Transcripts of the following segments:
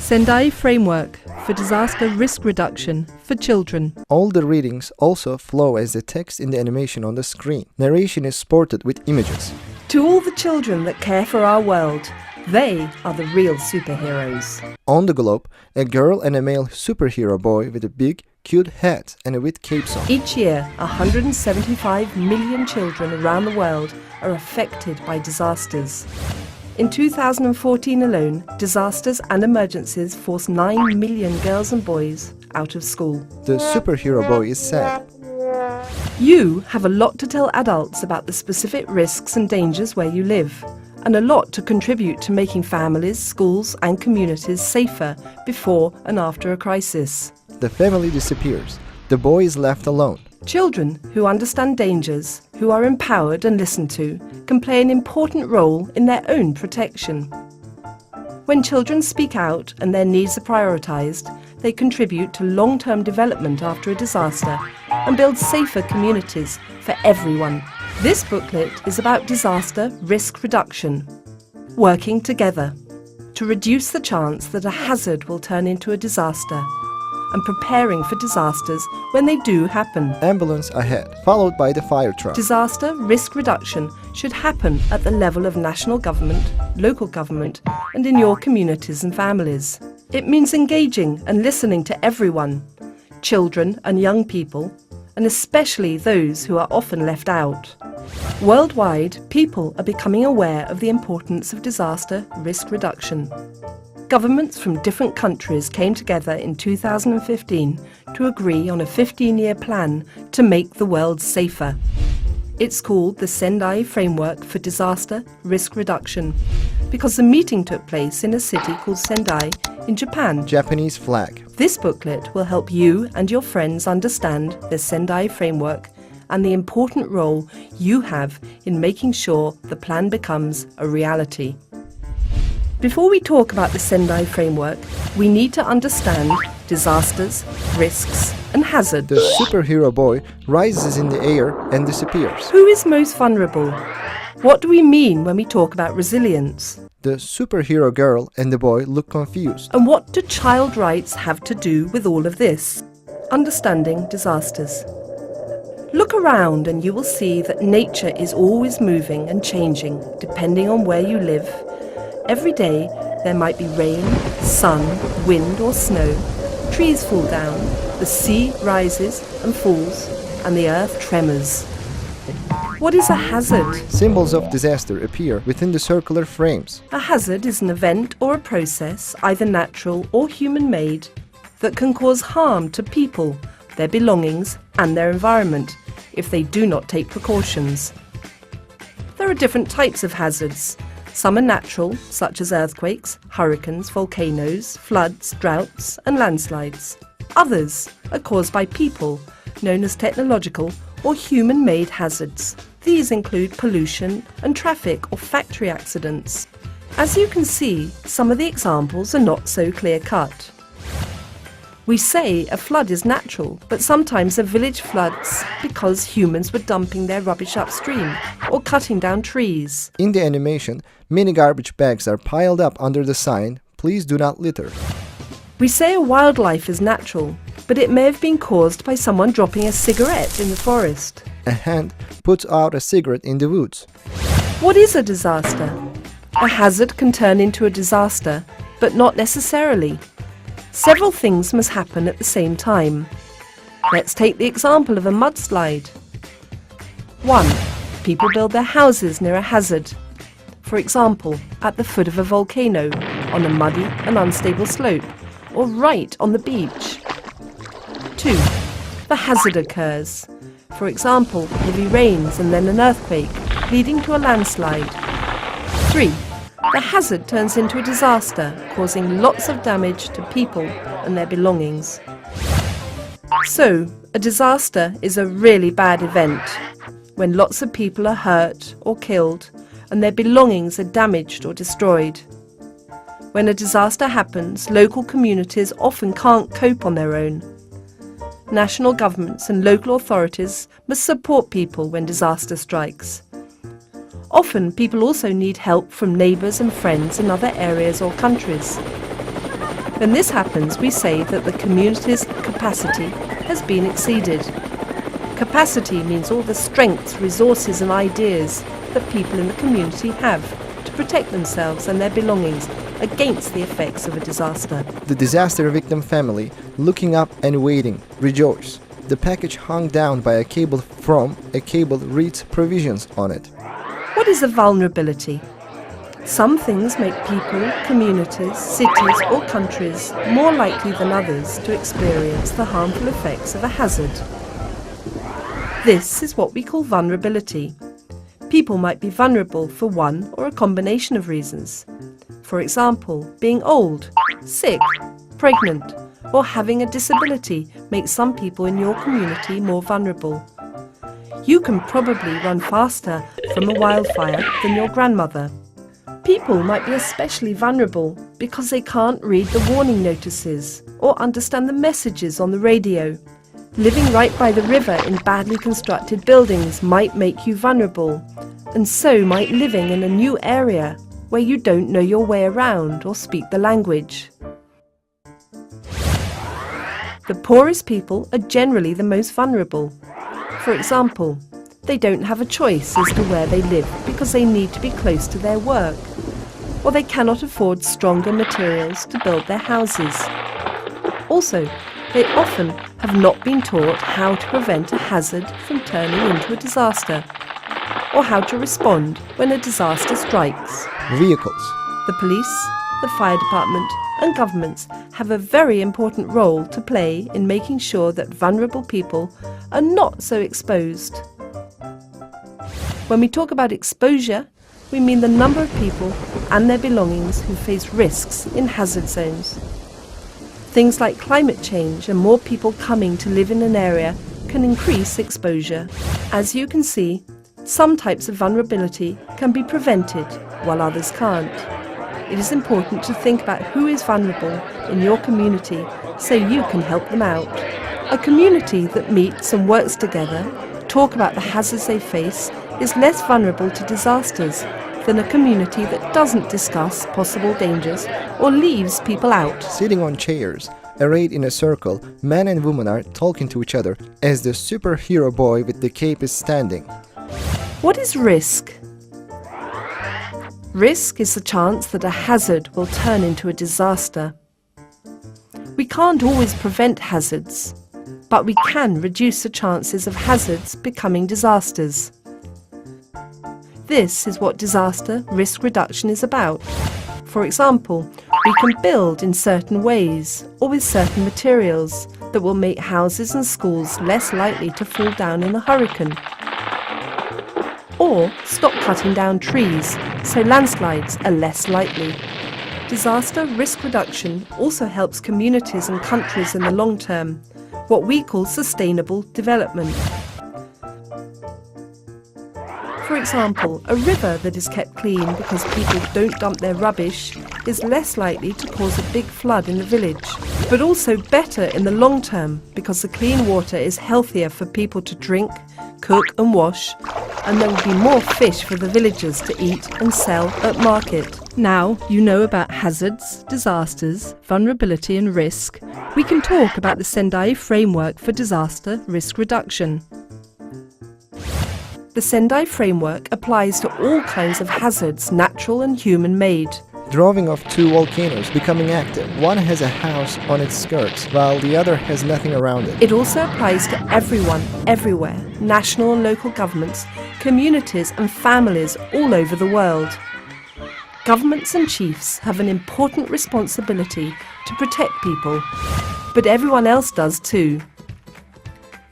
Sendai Framework for Disaster Risk Reduction for Children. All the readings also flow as the text in the animation on the screen. Narration is supported with images. To all the children that care for our world, they are the real superheroes. On the globe, a girl and a male superhero boy with a big, cute hat and with capes on. Each year, 175 million children around the world are affected by disasters. In 2014 alone, disasters and emergencies forced 9 million girls and boys out of school. The superhero boy is sad. You have a lot to tell adults about the specific risks and dangers where you live, and a lot to contribute to making families, schools and communities safer before and after a crisis. The family disappears. The boy is left alone. Children who understand dangers, who are empowered and listened to, can play an important role in their own protection. When children speak out and their needs are prioritised, they contribute to long-term development after a disaster and build safer communities for everyone. This booklet is about disaster risk reduction, working together to reduce the chance that a hazard will turn into a disaster, and preparing for disasters when they do happen. Ambulance ahead, followed by the fire truck. Disaster risk reduction should happen at the level of national government, local government, and in your communities and families. It means engaging and listening to everyone, children and young people, and especially those who are often left out. Worldwide, people are becoming aware of the importance of disaster risk reduction. Governments from different countries came together in 2015 to agree on a 15-year plan to make the world safer. It's called the Sendai Framework for Disaster Risk Reduction because the meeting took place in a city called Sendai in Japan. Japanese flag. This booklet will help you and your friends understand the Sendai Framework and the important role you have in making sure the plan becomes a reality. Before we talk about the Sendai Framework, we need to understand disasters, risks and hazards. The superhero boy rises in the air and disappears. Who is most vulnerable? What do we mean when we talk about resilience? The superhero girl and the boy look confused. And what do child rights have to do with all of this? Understanding disasters. Look around and you will see that nature is always moving and changing depending on where you live. Every day there might be rain, sun, wind or snow. Trees fall down, the sea rises and falls, and the earth tremors. What is a hazard? Symbols of disaster appear within the circular frames. A hazard is an event or a process, either natural or human-made, that can cause harm to people, their belongings and their environment if they do not take precautions. There are different types of hazards. Some are natural, such as earthquakes, hurricanes, volcanoes, floods, droughts and landslides. Others are caused by people, known as technological or human-made hazards. These include pollution and traffic or factory accidents. As you can see, some of the examples are not so clear-cut. We say a flood is natural, but sometimes a village floods because humans were dumping their rubbish upstream or cutting down trees. In the animation, many garbage bags are piled up under the sign, "Please do not litter." We say a wildlife is natural, but it may have been caused by someone dropping a cigarette in the forest. A hand puts out a cigarette in the woods. What is a disaster? A hazard can turn into a disaster, but not necessarily. Several things must happen at the same time. Let's take the example of a mudslide. 1. People build their houses near a hazard. For example, at the foot of a volcano, on a muddy and unstable slope, or right on the beach. 2. The hazard occurs. For example, heavy rains and then an earthquake, leading to a landslide. 3. The hazard turns into a disaster, causing lots of damage to people and their belongings. So, a disaster is a really bad event, when lots of people are hurt or killed and their belongings are damaged or destroyed. When a disaster happens, local communities often can't cope on their own. National governments and local authorities must support people when disaster strikes. Often, people also need help from neighbours and friends in other areas or countries. When this happens, we say that the community's capacity has been exceeded. Capacity means all the strengths, resources and ideas that people in the community have to protect themselves and their belongings against the effects of a disaster. The disaster victim family, looking up and waiting, rejoice. The package hung down by a cable reads provisions on it. What is a vulnerability? Some things make people, communities, cities or countries more likely than others to experience the harmful effects of a hazard. This is what we call vulnerability. People might be vulnerable for one or a combination of reasons. For example, being old, sick, pregnant, or having a disability makes some people in your community more vulnerable. You can probably run faster from a wildfire than your grandmother. People might be especially vulnerable because they can't read the warning notices or understand the messages on the radio. Living right by the river in badly constructed buildings might make you vulnerable, and so might living in a new area where you don't know your way around or speak the language. The poorest people are generally the most vulnerable. For example, they don't have a choice as to where they live because they need to be close to their work, or they cannot afford stronger materials to build their houses. Also, they often have not been taught how to prevent a hazard from turning into a disaster, or how to respond when a disaster strikes. Vehicles. The police, the fire department and governments have a very important role to play in making sure that vulnerable people are not so exposed. When we talk about exposure, we mean the number of people and their belongings who face risks in hazard zones. Things like climate change and more people coming to live in an area can increase exposure. As you can see, some types of vulnerability can be prevented while others can't. It is important to think about who is vulnerable in your community so you can help them out. A community that meets and works together, talk about the hazards they face, is less vulnerable to disasters than a community that doesn't discuss possible dangers or leaves people out. Sitting on chairs, arrayed in a circle, men and women are talking to each other as the superhero boy with the cape is standing. What is risk? Risk is the chance that a hazard will turn into a disaster. We can't always prevent hazards, but we can reduce the chances of hazards becoming disasters. This is what disaster risk reduction is about. For example, we can build in certain ways or with certain materials that will make houses and schools less likely to fall down in a hurricane. Or stop cutting down trees so landslides are less likely. Disaster risk reduction also helps communities and countries in the long term, what we call sustainable development. For example, a river that is kept clean because people don't dump their rubbish is less likely to cause a big flood in the village, but also better in the long term because the clean water is healthier for people to drink, cook and wash, and there will be more fish for the villagers to eat and sell at market. Now you know about hazards, disasters, vulnerability and risk. We can talk about the Sendai Framework for disaster risk reduction. The Sendai Framework applies to all kinds of hazards, natural and human-made. Drawing of two volcanoes becoming active. One has a house on its skirts, while the other has nothing around it. It also applies to everyone, everywhere, national and local governments, communities and families all over the world. Governments and chiefs have an important responsibility to protect people, but everyone else does too.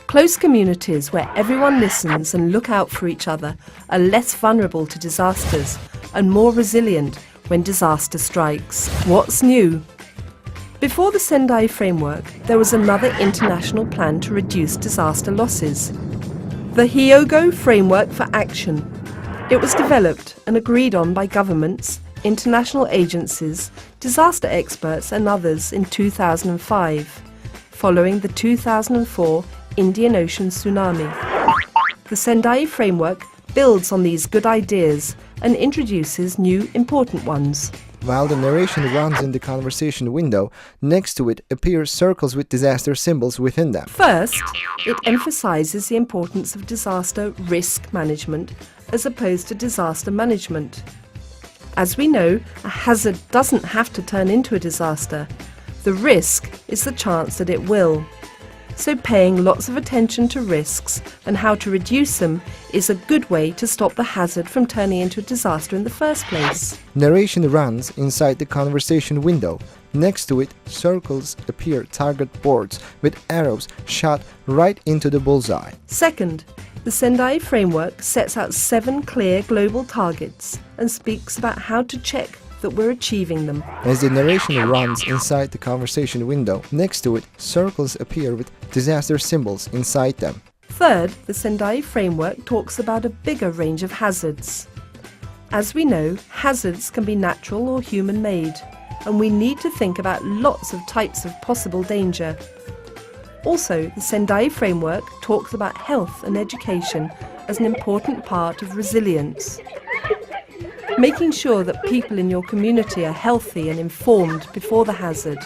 Close communities where everyone listens and look out for each other are less vulnerable to disasters and more resilient when disaster strikes. What's new? Before the Sendai Framework, there was another international plan to reduce disaster losses. The Hyogo Framework for Action. It was developed and agreed on by governments, international agencies, disaster experts and others in 2005, following the 2004 Indian Ocean tsunami. The Sendai Framework builds on these good ideas and introduces new important ones. While the narration runs in the conversation window, next to it appear circles with disaster symbols within them. First, it emphasizes the importance of disaster risk management as opposed to disaster management. As we know, a hazard doesn't have to turn into a disaster. The risk is the chance that it will. So paying lots of attention to risks and how to reduce them is a good way to stop the hazard from turning into a disaster in the first place. Narration runs inside the conversation window. Next to it, circles appear target boards with arrows shot right into the bullseye. Second, the Sendai Framework sets out 7 clear global targets and speaks about how to check that we're achieving them. As the narration runs inside the conversation window, next to it, circles appear with disaster symbols inside them. Third, the Sendai Framework talks about a bigger range of hazards. As we know, hazards can be natural or human-made, and we need to think about lots of types of possible danger. Also, the Sendai Framework talks about health and education as an important part of resilience. Making sure that people in your community are healthy and informed before the hazard,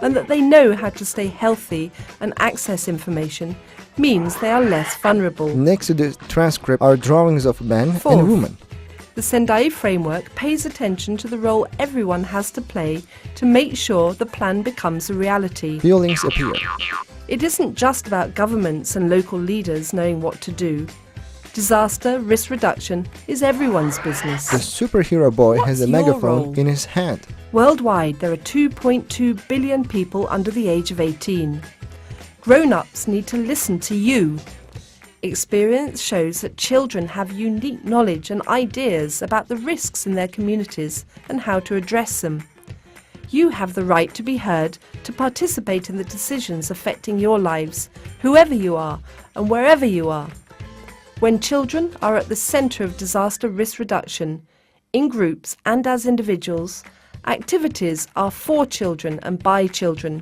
and that they know how to stay healthy and access information, means they are less vulnerable. Next to the transcript are drawings of men Fourth, and women. The Sendai Framework pays attention to the role everyone has to play to make sure the plan becomes a reality. Feelings appear. It isn't just about governments and local leaders knowing what to do. Disaster risk reduction is everyone's business. The superhero boy has a What's your megaphone role? in his hand. Worldwide, there are 2.2 billion people under the age of 18. Grown-ups need to listen to you. Experience shows that children have unique knowledge and ideas about the risks in their communities and how to address them. You have the right to be heard, to participate in the decisions affecting your lives, whoever you are and wherever you are. When children are at the centre of disaster risk reduction, in groups and as individuals, activities are for children and by children.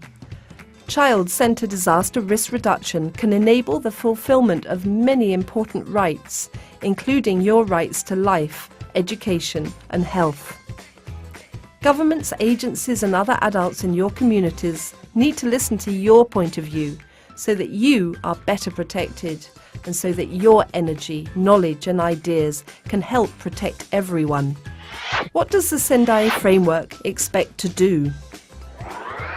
Child-centred disaster risk reduction can enable the fulfilment of many important rights, including your rights to life, education and health. Governments, agencies and other adults in your communities need to listen to your point of view so that you are better protected and so that your energy, knowledge and ideas can help protect everyone. What does the Sendai Framework expect to do?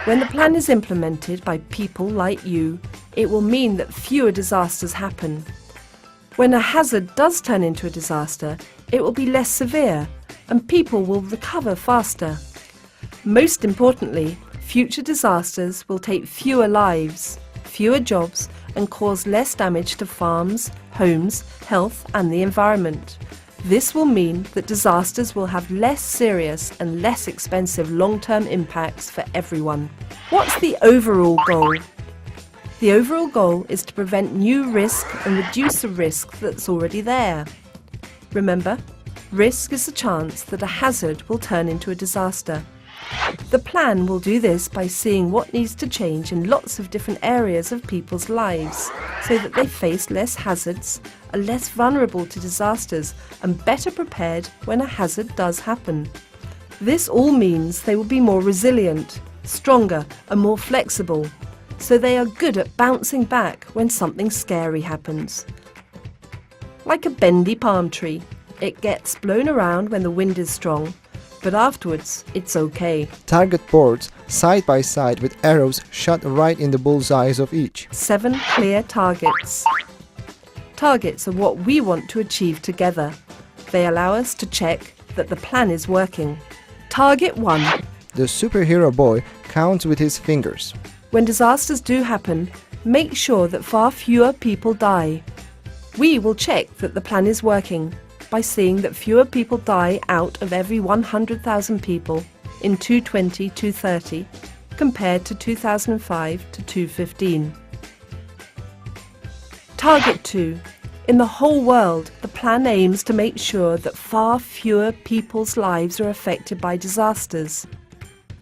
When the plan is implemented by people like you, it will mean that fewer disasters happen. When a hazard does turn into a disaster, it will be less severe and people will recover faster. Most importantly, future disasters will take fewer lives, fewer jobs and cause less damage to farms, homes, health and the environment. This will mean that disasters will have less serious and less expensive long-term impacts for everyone. What's the overall goal? The overall goal is to prevent new risk and reduce the risk that's already there. Remember, risk is the chance that a hazard will turn into a disaster. The plan will do this by seeing what needs to change in lots of different areas of people's lives so that they face less hazards, are less vulnerable to disasters and better prepared when a hazard does happen. This all means they will be more resilient, stronger and more flexible, so they are good at bouncing back when something scary happens. Like a bendy palm tree, it gets blown around when the wind is strong, but afterwards it's okay. Target boards side by side with arrows shot right in the bullseyes of each. 7 clear targets. Targets are what we want to achieve together. They allow us to check that the plan is working. Target 1. The superhero boy counts with his fingers. When disasters do happen, make sure that far fewer people die. We will check that the plan is working by seeing that fewer people die out of every 100,000 people in 2020-2030 compared to 2005 to 2015. Target 2. In the whole world, the plan aims to make sure that far fewer people's lives are affected by disasters.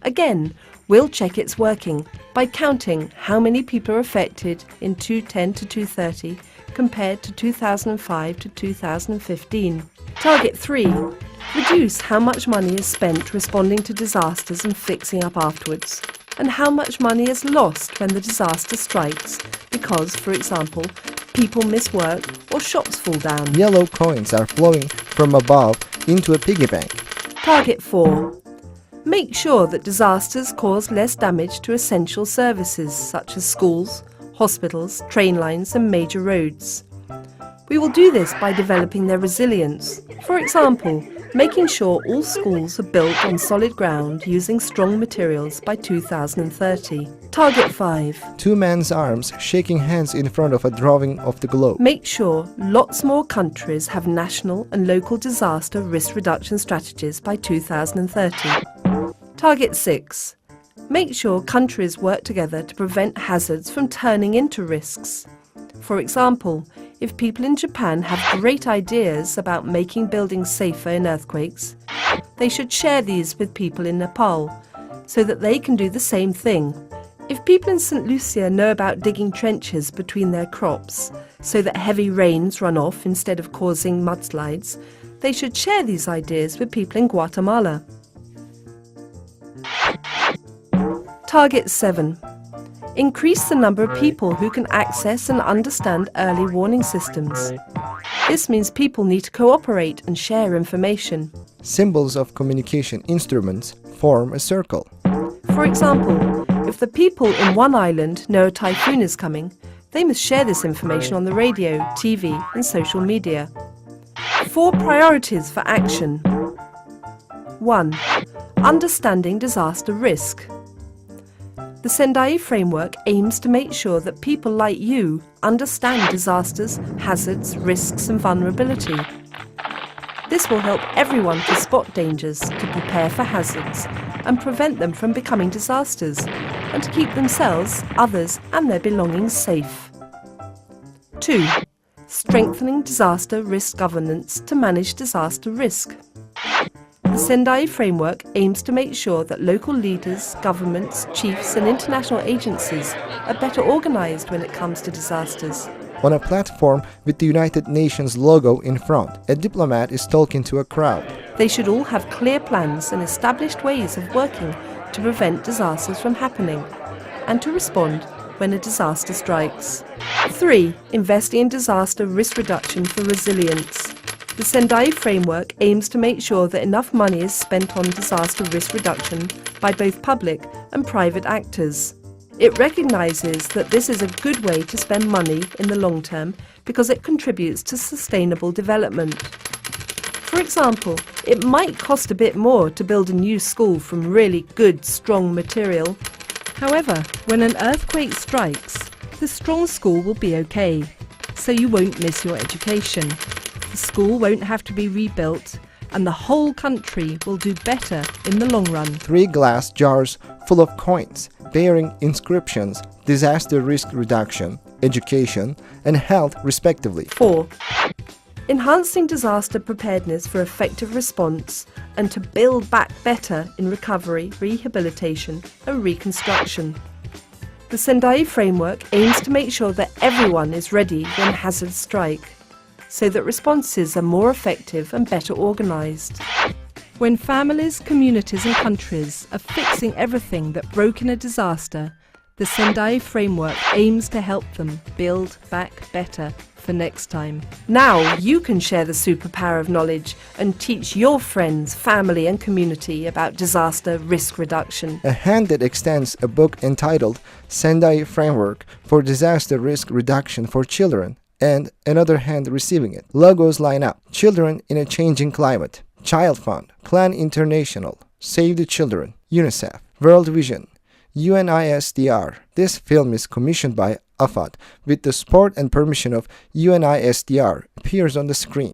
Again, we'll check it's working by counting how many people are affected in 2010 to 2030 compared to 2005 to 2015. Target 3. Reduce how much money is spent responding to disasters and fixing up afterwards, and how much money is lost when the disaster strikes because, for example, people miss work or shops fall down. Yellow coins are flowing from above into a piggy bank. Target 4. Make sure that disasters cause less damage to essential services such as schools, hospitals, train lines and major roads. We will do this by developing their resilience. For example, making sure all schools are built on solid ground using strong materials by 2030. Target 5. Two men's arms shaking hands in front of a drawing of the globe. Make sure lots more countries have national and local disaster risk reduction strategies by 2030. Target 6. Make sure countries work together to prevent hazards from turning into risks. For example, if people in Japan have great ideas about making buildings safer in earthquakes, they should share these with people in Nepal so that they can do the same thing. If people in St. Lucia know about digging trenches between their crops so that heavy rains run off instead of causing mudslides, they should share these ideas with people in Guatemala. Target 7. Increase the number of people who can access and understand early warning systems. This means people need to cooperate and share information. Symbols of communication instruments form a circle. For example, if the people in one island know a typhoon is coming, they must share this information on the radio, TV and social media. 4 priorities for action. 1. Understanding disaster risk. The Sendai Framework aims to make sure that people like you understand disasters, hazards, risks and vulnerability. This will help everyone to spot dangers, to prepare for hazards and prevent them from becoming disasters, and to keep themselves, others and their belongings safe. 2. Strengthening disaster risk governance to manage disaster risk. The Sendai Framework aims to make sure that local leaders, governments, chiefs and international agencies are better organised when it comes to disasters. On a platform with the United Nations logo in front, a diplomat is talking to a crowd. They should all have clear plans and established ways of working to prevent disasters from happening and to respond when a disaster strikes. 3. Investing in disaster risk reduction for resilience. The Sendai Framework aims to make sure that enough money is spent on disaster risk reduction by both public and private actors. It recognises that this is a good way to spend money in the long term because it contributes to sustainable development. For example, it might cost a bit more to build a new school from really good, strong material. However, when an earthquake strikes, the strong school will be okay, so you won't miss your education. The school won't have to be rebuilt, and the whole country will do better in the long run. 3 glass jars full of coins bearing inscriptions disaster risk reduction, education and health respectively. 4. Enhancing disaster preparedness for effective response and to build back better in recovery, rehabilitation and reconstruction. The Sendai Framework aims to make sure that everyone is ready when hazards strike, so that responses are more effective and better organised. When families, communities and countries are fixing everything that broke in a disaster, the Sendai Framework aims to help them build back better for next time. Now you can share the superpower of knowledge and teach your friends, family and community about disaster risk reduction. A hand that extends a book entitled Sendai Framework for Disaster Risk Reduction for Children, and another hand receiving it. Logos line up. Children in a Changing Climate, Child Fund, Plan International, Save the Children, UNICEF, World Vision, UNISDR. This film is commissioned by AFAD with the support and permission of UNISDR. Appears on the screen.